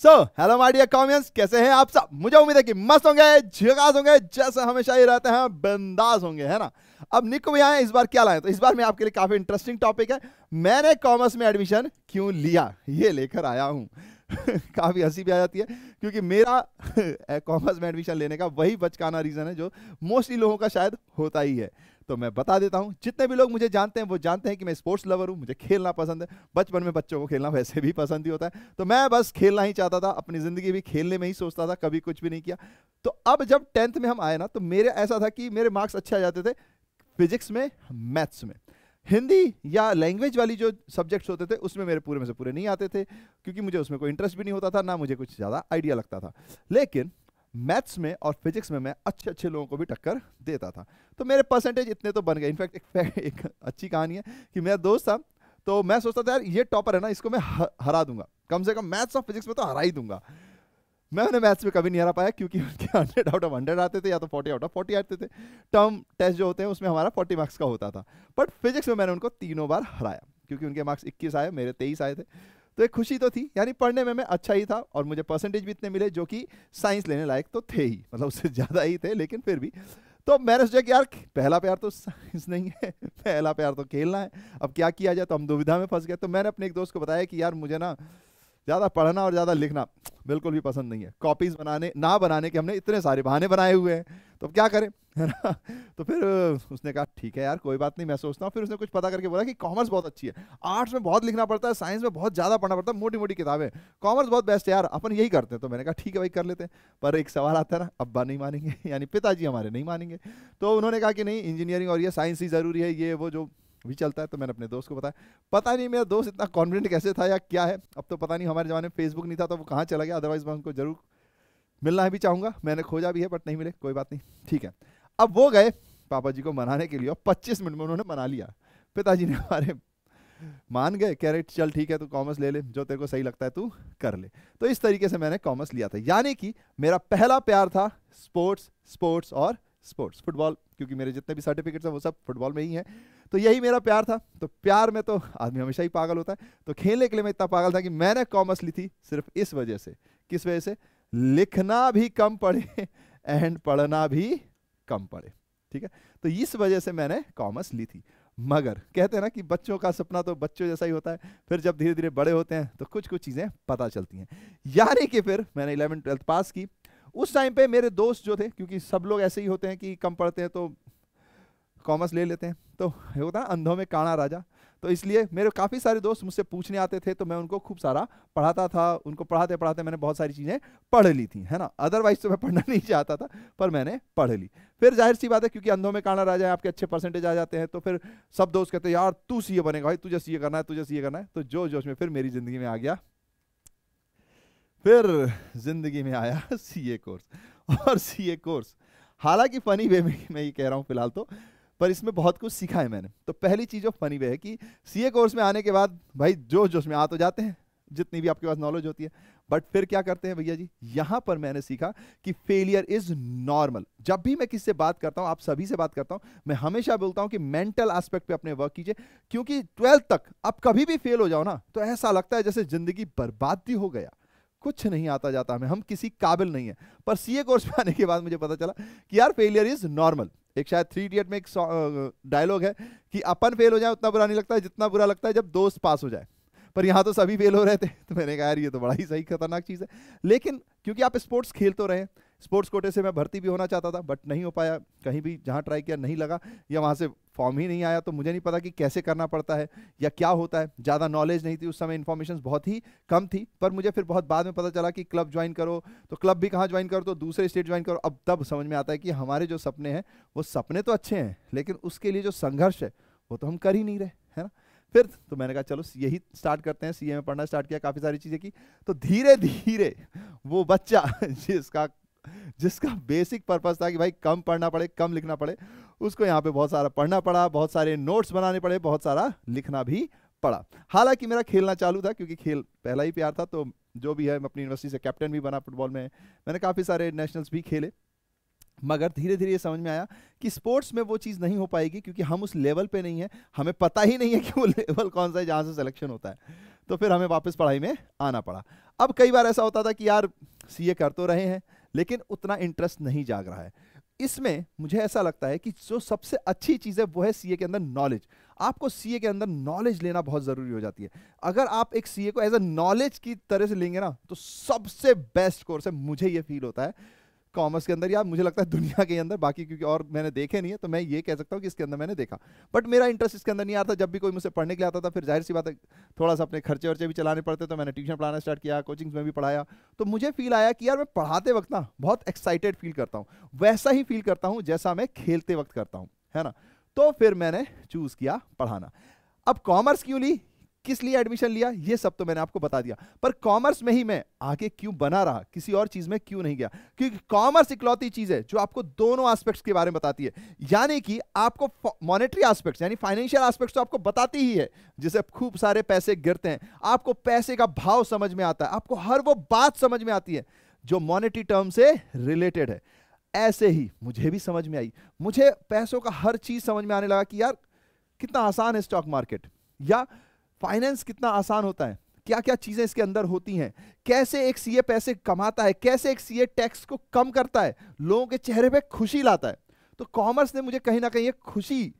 Hello my dear कॉमियंस, कैसे हैं आप सब। मुझे उम्मीद है कि मस्त होंगे, झकास होंगे, जैसे हमेशा ही रहते हैं, बिंदास होंगे, है ना। अब निको भैया हैं, इस बार क्या लाए, तो इस बार मैं आपके लिए काफी इंटरेस्टिंग टॉपिक है, मैंने कॉमर्स में एडमिशन क्यों लिया, ये लेकर आया हूं। काफी हंसी भी आ जाती है क्योंकि मेरा कॉमर्स में एडमिशन लेने का वही बचकाना रीजन है जो मोस्टली लोगों का शायद होता ही है। तो मैं बता देता हूं, जितने भी लोग मुझे जानते हैं वो जानते हैं कि मैं स्पोर्ट्स लवर हूं, मुझे खेलना पसंद है। बचपन में बच्चों को खेलना वैसे भी पसंद ही होता है, तो मैं बस खेलना ही चाहता था, अपनी जिंदगी भी खेलने में ही सोचता था, कभी कुछ भी नहीं किया। तो अब जब 10th में हम आए ना, तो मेरे ऐसा था कि मेरे मार्क्स अच्छे आ जाते थे फिजिक्स में, मैथ्स में। हिंदी या लैंग्वेज वाली जो सब्जेक्ट्स होते थे उसमें मेरे पूरे में से पूरे नहीं आते थे, क्योंकि मुझे उसमें कोई इंटरेस्ट भी नहीं होता था, ना मुझे कुछ ज़्यादा आइडिया लगता था। लेकिन मैथ्स में और फिजिक्स में मैं अच्छे अच्छे लोगों को भी टक्कर देता था, तो मेरे परसेंटेज इतने तो बन गए। इनफैक्ट एक अच्छी कहानी है कि मेरा दोस्त था, तो मैं सोचता था यार ये टॉपर है ना, इसको मैं हरा दूंगा, कम से कम मैथ्स और फिजिक्स में तो हरा ही दूंगा। मैं उन्हें मैथ्स में कभी नहीं हरा पाया, क्योंकि उनके 100 आउट ऑफ 100 आते थे या तो 40 आउट ऑफ 40 आते थे। टर्म टेस्ट जो होते हैं उसमें हमारा 40 मार्क्स का होता था, बट फिजिक्स में मैंने उनको तीनों बार हराया, क्योंकि उनके मार्क्स 21 आए, मेरे 23 आए थे। तो एक खुशी तो थी, यानी पढ़ने में मैं अच्छा ही था और मुझे परसेंटेज भी इतने मिले जो कि साइंस लेने लायक तो थे ही, मतलब उससे ज़्यादा ही थे, लेकिन फिर भी। तो मैंने सोचा कि यार पहला प्यार तो साइंस नहीं है, पहला प्यार तो खेलना है, अब क्या किया जाए। तो हम दुविधा में फंस गए। तो मैंने अपने एक दोस्त को बताया कि यार मुझे ना ज़्यादा पढ़ना और ज़्यादा लिखना बिल्कुल भी पसंद नहीं है, कॉपीज़ बनाने के हमने इतने सारे बहाने बनाए हुए हैं, तो अब क्या करें, है ना। तो फिर उसने कहा ठीक है यार, कोई बात नहीं, मैं सोचता हूँ। फिर उसने कुछ पता करके बोला कि कॉमर्स बहुत अच्छी है, आर्ट्स में बहुत लिखना पड़ता है, साइंस में बहुत ज़्यादा पढ़ना पड़ता है, मोटी मोटी किताबें, कॉमर्स बहुत बेस्ट है यार, अपन यही करते हैं। तो मैंने कहा ठीक है भाई, कर लेते हैं। पर एक सवाल आता है ना, अब्बा नहीं मानेंगे, यानी पिताजी हमारे नहीं मानेंगे। तो उन्होंने कहा कि नहीं, इंजीनियरिंग और ये साइंस ही ज़रूरी है, ये वो जो भी चलता है। तो मैंने अपने दोस्त को बताया, पता नहीं मेरा दोस्त इतना कॉन्फिडेंट कैसे था या क्या है, अब तो पता नहीं, हमारे ज़माने में फेसबुक नहीं था तो वो कहाँ चला गया, अदरवाइज मैं उनको जरूर मिलना भी चाहूँगा, मैंने खोजा भी है बट नहीं मिले, कोई बात नहीं, ठीक है। अब वो गए पापा जी को मनाने के लिए और 25 मिनट में उन्होंने मना लिया। पिताजी ने हमारे मान गए, कह रहे चल ठीक है, तू कॉमर्स ले ले, जो तेरे को सही लगता है तू कर ले। तो इस तरीके से मैंने कॉमर्स लिया था, यानी कि मेरा पहला प्यार था स्पोर्ट्स, स्पोर्ट्स और स्पोर्ट्स, फुटबॉल, क्योंकि मेरे जितने भी सर्टिफिकेट्स हैं वो सब फुटबॉल में ही हैं। तो यही मेरा प्यार था। तो प्यार में तो आदमी हमेशा ही पागल होता है, तो खेलने के लिए मैं इतना पागल था कि मैंने कॉमर्स ली थी सिर्फ इस वजह से। किस वजह से? लिखना भी कम पढ़े एंड पढ़ना भी कम पढ़े, ठीक है। तो इस वजह से मैंने कॉमर्स ली थी। मगर कहते हैं ना कि बच्चों का सपना तो बच्चों जैसा ही होता है, फिर जब धीरे धीरे बड़े होते हैं तो कुछ कुछ चीज़ें पता चलती हैं। यानी कि फिर मैंने 11th 12th पास की। उस टाइम पे मेरे दोस्त जो थे, क्योंकि सब लोग ऐसे ही होते हैं कि कम पढ़ते हैं तो कॉमर्स ले लेते हैं, तो होता है अंधों में काना राजा। तो इसलिए मेरे काफ़ी सारे दोस्त मुझसे पूछने आते थे, तो मैं उनको खूब सारा पढ़ाता था। उनको पढ़ाते पढ़ाते मैंने बहुत सारी चीज़ें पढ़ ली थी, है ना। अदरवाइज तो मैं पढ़ना नहीं चाहता था, पर मैंने पढ़ ली। फिर जाहिर सी बात है, क्योंकि अंधों में काना राजा है, आपके अच्छे परसेंटेज आ जाते हैं, तो फिर सब दोस्त कहते हैं यार तू सीए बनेगा भाई, तुझे सीए करना है, तुझे सीए करना है। तो जो जोश में फिर मेरी ज़िंदगी में आ गया, फिर जिंदगी में आया सीए कोर्स। और सीए कोर्स हालांकि फनी वे में मैं ये कह रहा हूँ फिलहाल तो, पर इसमें बहुत कुछ सीखा है मैंने। तो पहली चीज़ जो फनी वे है कि सीए कोर्स में आने के बाद भाई जोश जोश में आ तो जाते हैं, जितनी भी आपके पास नॉलेज होती है, बट फिर क्या करते हैं भैया जी, यहाँ पर मैंने सीखा कि फेलियर इज नॉर्मल। जब भी मैं किसी से बात करता हूँ, आप सभी से बात करता हूँ, मैं हमेशा बोलता हूँ कि मेंटल एस्पेक्ट पे अपने वर्क कीजिए, क्योंकि 12th तक आप कभी भी फेल हो जाओ ना, तो ऐसा लगता है जैसे जिंदगी बर्बाद ही हो गया, कुछ नहीं आता जाता हमें, हम किसी काबिल नहीं है। पर सीए कोर्स में आने के बाद मुझे पता चला कि यार फेलियर इज नॉर्मल। एक शायद 3 इडियट में एक डायलॉग है कि अपन फेल हो जाए उतना बुरा नहीं लगता है जितना बुरा लगता है जब दोस्त पास हो जाए। पर यहाँ तो सभी फेल हो रहे थे, तो मैंने कहा यार ये तो बड़ा ही सही खतरनाक चीज़ है। लेकिन क्योंकि आप स्पोर्ट्स खेल तो रहे, स्पोर्ट्स कोटे से मैं भर्ती भी होना चाहता था, बट नहीं हो पाया, कहीं भी जहाँ ट्राई किया नहीं लगा, या वहाँ से फॉर्म ही नहीं आया, तो मुझे नहीं पता कि कैसे करना पड़ता है या क्या होता है। ज़्यादा नॉलेज नहीं थी उस समय, इन्फॉर्मेशन बहुत ही कम थी। पर मुझे फिर बहुत बाद में पता चला कि क्लब ज्वाइन करो, तो क्लब भी कहाँ ज्वाइन करो, तो दूसरे स्टेट ज्वाइन करो। अब तब समझ में आता है कि हमारे जो सपने हैं वो सपने तो अच्छे हैं, लेकिन उसके लिए जो संघर्ष है वो तो हम कर ही नहीं रहे, है ना। फिर तो मैंने कहा चलो यही स्टार्ट करते हैं, सीए में पढ़ना स्टार्ट किया, काफ़ी सारी चीज़ें की। तो धीरे धीरे वो बच्चा जिसका बेसिक पर्पस था कि भाई कम पढ़ना पड़े, कम लिखना पड़े, उसको यहाँ पे बहुत सारा पढ़ना पड़ा, बहुत सारे नोट्स बनाने पड़े, बहुत सारा लिखना भी पड़ा। हालांकि मेरा खेलना चालू था, क्योंकि खेल पहला ही प्यार था। तो जो भी है, मैं अपनी यूनिवर्सिटी से कैप्टन भी बना फुटबॉल में, मैंने काफ़ी सारे नेशनल्स भी खेले। मगर धीरे धीरे ये समझ में आया कि स्पोर्ट्स में वो चीज़ नहीं हो पाएगी, क्योंकि हम उस लेवल पे नहीं है, हमें पता ही नहीं है कि वो लेवल कौन सा है जहाँ से सिलेक्शन होता है। तो फिर हमें वापस पढ़ाई में आना पड़ा। अब कई बार ऐसा होता था कि यार सीए कर तो रहे हैं लेकिन उतना इंटरेस्ट नहीं जाग रहा है। इसमें मुझे ऐसा लगता है कि जो सबसे अच्छी चीज़ है वो है सीए के अंदर नॉलेज। आपको सीए के अंदर नॉलेज लेना बहुत ज़रूरी हो जाती है। अगर आप एक सीए को एज अ नॉलेज की तरह से लेंगे ना तो सबसे बेस्ट कोर्स है, मुझे ये फील होता है कॉमर्स के अंदर, या मुझे लगता है दुनिया के अंदर, बाकी क्योंकि और मैंने देखे नहीं है तो मैं ये कह सकता हूँ कि इसके अंदर मैंने देखा। बट मेरा इंटरेस्ट इसके अंदर नहीं आता। जब भी कोई मुझसे पढ़ने के लिए आता था फिर जाहिर सी बात है थोड़ा सा अपने खर्चे वर्चे भी चलाने पड़ते, तो मैंने ट्यूशन पढ़ाना स्टार्ट किया, कोचिंग्स में भी पढ़ाया। तो मुझे फील आया कि यार मैं पढ़ाते वक्त ना बहुत एक्साइटेड फील करता हूँ, वैसा ही फील करता हूँ जैसा मैं खेलते वक्त करता हूँ, है ना। तो फिर मैंने चूज किया पढ़ाना। अब कॉमर्स क्यों ली, किस लिए एडमिशन लिया, ये सब तो मैंने आपको बता दिया। पर कॉमर्स में ही मैं आगे क्यों बना रहा, किसी और चीज में क्यों नहीं गया, क्योंकि कॉमर्स इकलौती चीज है जो आपको दोनों एस्पेक्ट्स के बारे में बताती है। यानी कि आपको मॉनेटरी एस्पेक्ट्स यानी फाइनेंशियल एस्पेक्ट्स तो आपको बताती ही है, जिसे खूब सारे पैसे गिरते हैं, आपको पैसे का भाव समझ में आता है, आपको हर वो बात समझ में आती है जो मॉनेटरी टर्म से रिलेटेड है। ऐसे ही मुझे भी समझ में आई, मुझे पैसों का हर चीज समझ में आने लगा कि यार कितना आसान है स्टॉक मार्केट, या फाइनेंस कितना आसान होता है, क्या क्या चीजें इसके अंदर होती हैं, कैसे एक सीए पैसे कमाता है, कैसे एक सीए टैक्स को कम करता है, लोगों के चेहरे पे खुशी लाता है। तो कॉमर्स ने मुझे कहीं ना कहीं एक खुशी,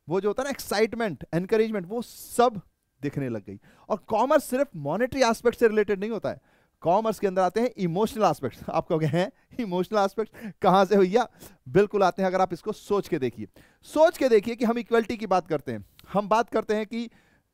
वो जो होता है ना एक्साइटमेंट, एनकरेजमेंट, वो सब दिखने लग गई। और कॉमर्स सिर्फ मॉनेटरी एस्पेक्ट से रिलेटेड नहीं होता है, कॉमर्स के अंदर आते हैं इमोशनल एस्पेक्ट्स। आप कहोगे हैं इमोशनल एस्पेक्ट्स कहां से भैया, बिल्कुल आते हैं। अगर आप इसको सोच के देखिए कि हम इक्वलिटी की बात करते हैं, हम बात करते हैं कि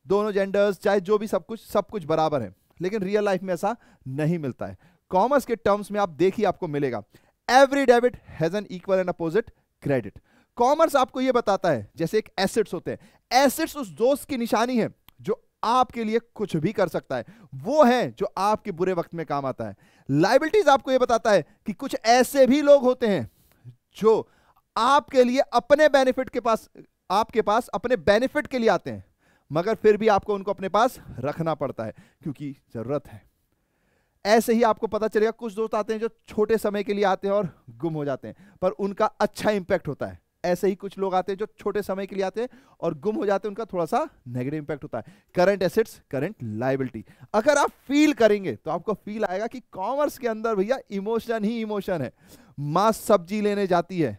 दोनों जेंडर्स चाहे जो भी सब कुछ बराबर है, लेकिन रियल लाइफ में ऐसा नहीं मिलता है। कॉमर्स के टर्म्स में आप देखिए आपको मिलेगा every debit has an equal and opposite credit. Commerce आपको यह बताता है जैसे एक एसेट्स होते हैं, एसेट्स उस दोस्त की निशानी है जो आपके लिए कुछ भी कर सकता है, वो है जो आपके बुरे वक्त में काम आता है। लायबिलिटीज आपको यह बताता है कि कुछ ऐसे भी लोग होते हैं जो आपके लिए अपने बेनिफिट के पास, आपके पास अपने बेनिफिट के लिए आते हैं, मगर फिर भी आपको उनको अपने पास रखना पड़ता है क्योंकि जरूरत है। ऐसे ही आपको पता चलेगा कुछ दोस्त आते हैं जो छोटे समय के लिए आते हैं और गुम हो जाते हैं, पर उनका अच्छा इंपैक्ट होता है। ऐसे ही कुछ लोग आते हैं जो छोटे समय के लिए आते हैं और गुम हो जाते हैं, उनका थोड़ा सा नेगेटिव इंपैक्ट होता है। करंट एसेट्स, करंट लायबिलिटी, अगर आप फील करेंगे तो आपको फील आएगा कि कॉमर्स के अंदर भैया इमोशन ही इमोशन है। मां सब्जी लेने जाती है,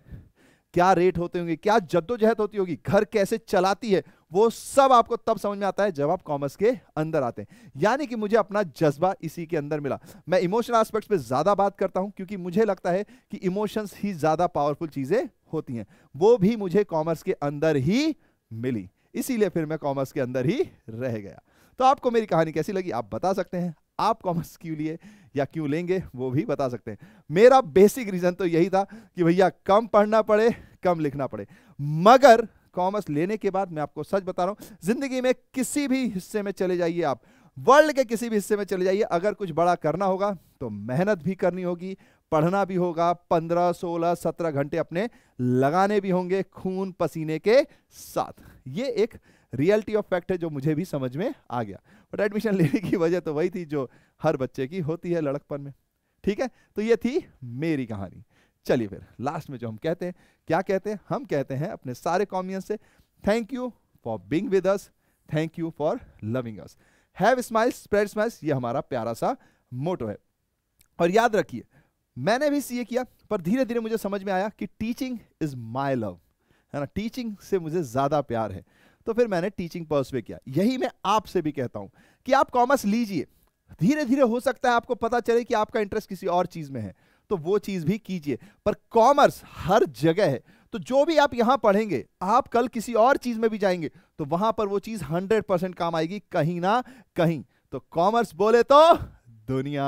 क्या रेट होते होंगे, क्या जद्दोजहद होती होगी, घर कैसे चलाती है, वो सब आपको तब समझ में आता है जब आप कॉमर्स के अंदर आते हैं। यानी कि मुझे अपना जज्बा इसी के अंदर मिला। मैं इमोशनल एस्पेक्ट्स पे ज्यादा बात करता हूं क्योंकि मुझे लगता है कि इमोशंस ही ज्यादा पावरफुल चीजें होती हैं, वो भी मुझे कॉमर्स के अंदर ही मिली, इसीलिए फिर मैं कॉमर्स के अंदर ही रह गया। तो आपको मेरी कहानी कैसी लगी आप बता सकते हैं, आप कॉमर्स क्यों लिए या क्यों लेंगे वो भी बता सकते हैं। मेरा बेसिक रीजन तो यही था कि भैया कम पढ़ना पड़े, कम लिखना पड़े। मगर कॉमर्स लेने के बाद मैं आपको सच बता रहा हूं, जिंदगी में किसी भी हिस्से में चले जाइए आप, वर्ल्ड के किसी भी हिस्से में चले जाइए, अगर कुछ बड़ा करना होगा तो मेहनत भी करनी होगी, पढ़ना भी होगा, 15, 16, 17 घंटे अपने लगाने भी होंगे खून पसीने के साथ। ये एक रियलिटी ऑफ फैक्ट है जो मुझे भी समझ में आ गया। बट एडमिशन लेने की वजह तो वही थी जो हर बच्चे की होती है लड़कपन में। ठीक है, तो ये थी मेरी कहानी। चलिए फिर लास्ट में जो हम कहते हैं, क्या कहते हैं, हम कहते हैं अपने सारे कॉमियंस से thank you for being with us, thank you for loving us, have smiles spread smiles, ये हमारा प्यारा सा मोटो है। और याद रखिए मैंने भी सीए किया, पर धीरे धीरे मुझे समझ में आया कि टीचिंग इज माई लव, है ना, टीचिंग से मुझे ज्यादा प्यार है, तो फिर मैंने टीचिंग परस्यू किया। यही मैं आपसे भी कहता हूं कि आप कॉमर्स लीजिए, धीरे धीरे हो सकता है आपको पता चले कि आपका इंटरेस्ट किसी और चीज में है, तो वो चीज भी कीजिए, पर कॉमर्स हर जगह है। तो जो भी आप यहां पढ़ेंगे, आप कल किसी और चीज में भी जाएंगे तो वहां पर वो चीज 100% काम आएगी कहीं ना कहीं। तो कॉमर्स बोले तो दुनिया।